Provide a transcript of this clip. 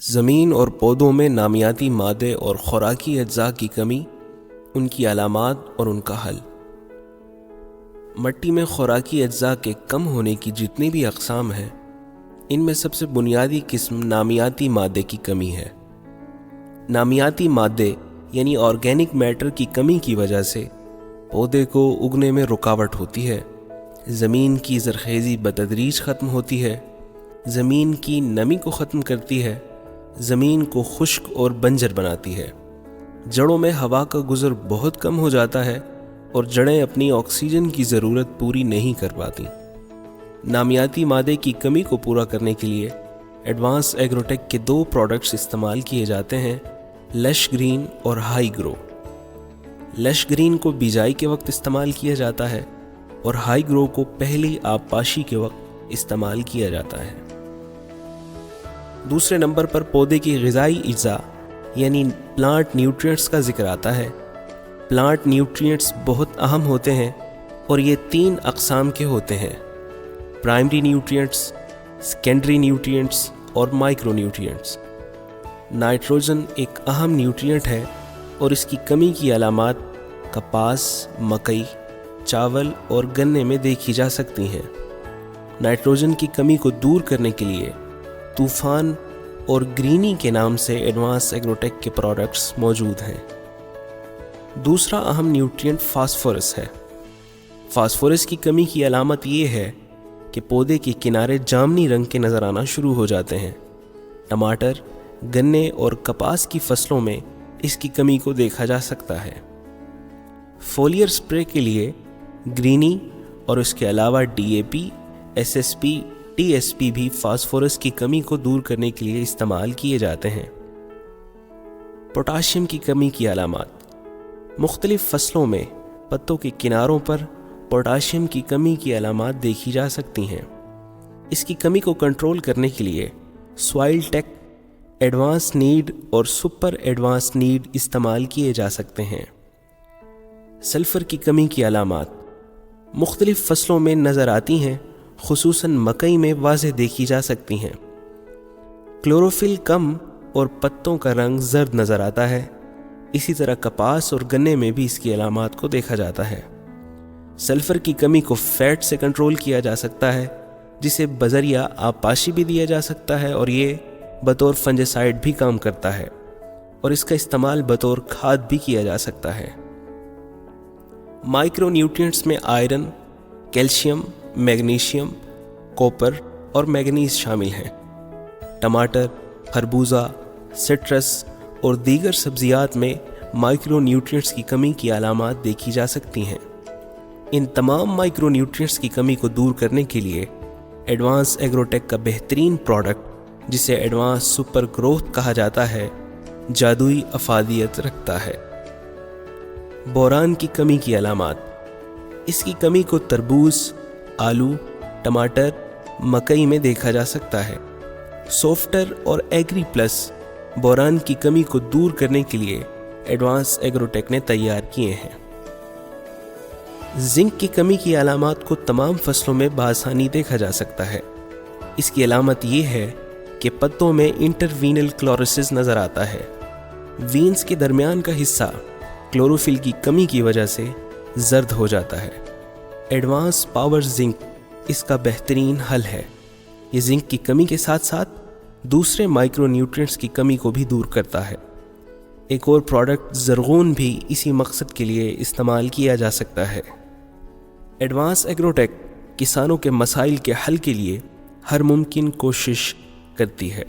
زمین اور پودوں میں نامیاتی مادے اور خوراکی اجزاء کی کمی، ان کی علامات اور ان کا حل۔ مٹی میں خوراکی اجزاء کے کم ہونے کی جتنی بھی اقسام ہیں، ان میں سب سے بنیادی قسم نامیاتی مادے کی کمی ہے۔ نامیاتی مادے یعنی آرگینک میٹر کی کمی کی وجہ سے پودے کو اگنے میں رکاوٹ ہوتی ہے، زمین کی زرخیزی بتدریج ختم ہوتی ہے، زمین کی نمی کو ختم کرتی ہے، زمین کو خشک اور بنجر بناتی ہے، جڑوں میں ہوا کا گزر بہت کم ہو جاتا ہے اور جڑیں اپنی آکسیجن کی ضرورت پوری نہیں کر پاتی۔ نامیاتی مادے کی کمی کو پورا کرنے کے لیے ایڈوانس ایگروٹیک کے 2 پروڈکٹس استعمال کیے جاتے ہیں، لش گرین اور ہائی گرو۔ لش گرین کو بیجائی کے وقت استعمال کیا جاتا ہے اور ہائی گرو کو پہلی آب پاشی کے وقت استعمال کیا جاتا ہے۔ دوسرے نمبر پر پودے کی غذائی اجزاء یعنی پلانٹ نیوٹرینٹس کا ذکر آتا ہے۔ پلانٹ نیوٹرینٹس بہت اہم ہوتے ہیں اور یہ 3 اقسام کے ہوتے ہیں: پرائمری نیوٹرینٹس، سیکنڈری نیوٹرینٹس اور مائکرو نیوٹرینٹس۔ نائٹروجن ایک اہم نیوٹرینٹ ہے اور اس کی کمی کی علامات کپاس، مکئی، چاول اور گنے میں دیکھی جا سکتی ہیں۔ نائٹروجن کی کمی کو دور کرنے کے لیے طوفان اور گرینی کے نام سے ایڈوانس ایگروٹیک کے پروڈکٹس موجود ہیں۔ دوسرا اہم نیوٹرینٹ فاسفورس ہے۔ فاسفورس کی کمی کی علامت یہ ہے کہ پودے کے کنارے جامنی رنگ کے نظر آنا شروع ہو جاتے ہیں۔ ٹماٹر، گنے اور کپاس کی فصلوں میں اس کی کمی کو دیکھا جا سکتا ہے۔ فولیئر سپرے کے لیے گرینی اور اس کے علاوہ D A P, S S P, T S P بھی فاسفورس کی کمی کو دور کرنے کے لیے استعمال کیے جاتے ہیں۔ پوٹاشیم کی کمی کی علامات۔ مختلف فصلوں میں پتوں کے کناروں پر پوٹاشیم کی کمی کی علامات دیکھی جا سکتی ہیں۔ اس کی کمی کو کنٹرول کرنے کے لیے سوائل ٹیک، ایڈوانس نیڈ اور سپر ایڈوانس نیڈ استعمال کیے جا سکتے ہیں۔ سلفر کی کمی کی علامات مختلف فصلوں میں نظر آتی ہیں، خصوصاً مکئی میں واضح دیکھی جا سکتی ہیں۔ کلوروفل کم اور پتوں کا رنگ زرد نظر آتا ہے۔ اسی طرح کپاس اور گنے میں بھی اس کی علامات کو دیکھا جاتا ہے۔ سلفر کی کمی کو فیٹ سے کنٹرول کیا جا سکتا ہے، جسے بذریعہ آبپاشی بھی دیا جا سکتا ہے اور یہ بطور فنجیسائیڈ بھی کام کرتا ہے اور اس کا استعمال بطور کھاد بھی کیا جا سکتا ہے۔ مائکرو نیوٹرینٹس میں آئرن، کیلشیم، میگنیشیم، کوپر اور مینگنیز شامل ہیں۔ ٹماٹر، خربوزہ، سٹرس اور دیگر سبزیات میں مائکرو نیوٹرینٹس کی کمی کی علامات دیکھی جا سکتی ہیں۔ ان تمام مائکرو نیوٹرینٹس کی کمی کو دور کرنے کے لیے ایڈوانس ایگروٹیک کا بہترین پروڈکٹ، جسے ایڈوانس سپر گروتھ کہا جاتا ہے، جادوئی افادیت رکھتا ہے۔ بوران کی کمی کی علامات۔ اس کی کمی کو تربوز، آلو، ٹماٹر، مکئی میں دیکھا جا سکتا ہے۔ سافٹر اور ایگری پلس بوران کی کمی کو دور کرنے کے لیے ایڈوانس ایگروٹیک نے تیار کیے ہیں۔ زنک کی کمی کی علامات کو تمام فصلوں میں بآسانی دیکھا جا سکتا ہے۔ اس کی علامت یہ ہے کہ پتوں میں انٹروینل کلورسس نظر آتا ہے۔ وینز کے درمیان کا حصہ کلوروفل کی کمی کی وجہ سے زرد ہو جاتا ہے۔ ایڈوانس پاور زنک اس کا بہترین حل ہے۔ یہ زنک کی کمی کے ساتھ ساتھ دوسرے مائکرو نیوٹرینٹس کی کمی کو بھی دور کرتا ہے۔ ایک اور پروڈکٹ زرغون بھی اسی مقصد کے لیے استعمال کیا جا سکتا ہے۔ ایڈوانس ایگروٹیک کسانوں کے مسائل کے حل کے لیے ہر ممکن کوشش کرتی ہے۔